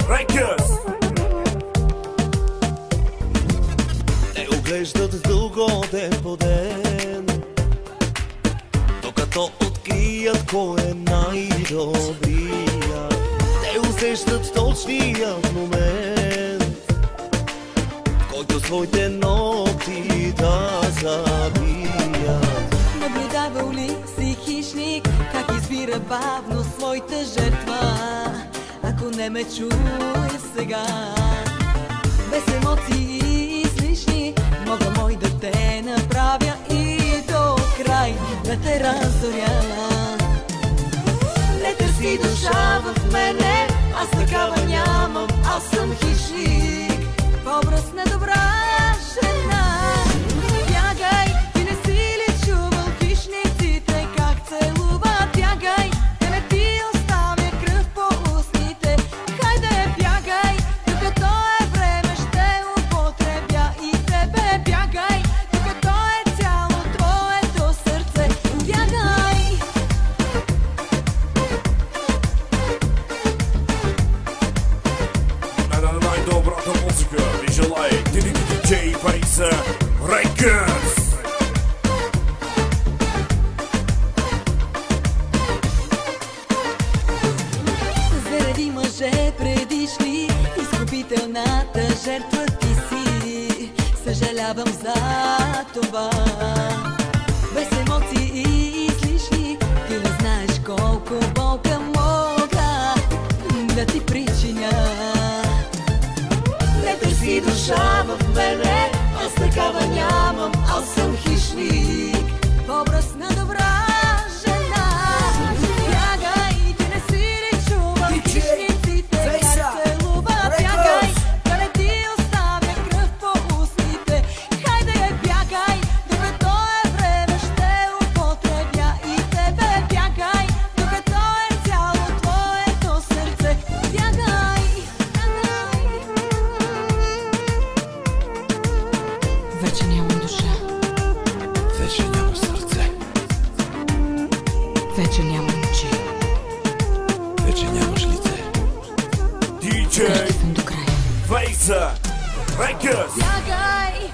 Records. Те оглеждат дълго ден по ден, докато открият кой е най-добрия. Те усещат точния момент, в който своите ногти да забият. Наблюдавал ли си хищник, как избира бавно своята жертва? Ако не ме чуе сега, без емоции излишни, мога мой да те направя и до край да те разоря. Не търси душа в мене, аз такава нямам, аз съм хищник в образ на добра жена. Бягай, ти не си ли чувал хищниците как целуват? Бягай, да не ти оставя кръв по устните. Хайде, бягай, докато е време ще употребя и тебе. Бягай, докато е цяло твоето сърце. Бягай! Най-добрата музика ви желае DJ Fazer Records. Заради мъже предишни, изкупителната жертва ти си. Съжалявам за това. Без емоции излишни, ти не знаеш колко болка мога да ти причиня. Не търси душа в мене, аз такава нямам, аз съм хищник в образ на добра жена. Бягай, ти не си ли чувал хищниците как целуват? Бягай, да не ти оставя кръв по устните. Хайде, бягай, докато е време ще употребя и тебе. Бягай, докато е цяло твоето сърце. Бягай, бягай. Вече нямам душа, Вече няма сърце, вече нямам очи, вече нямаш лице. DJ съм до края. Fazer Records. Бягай!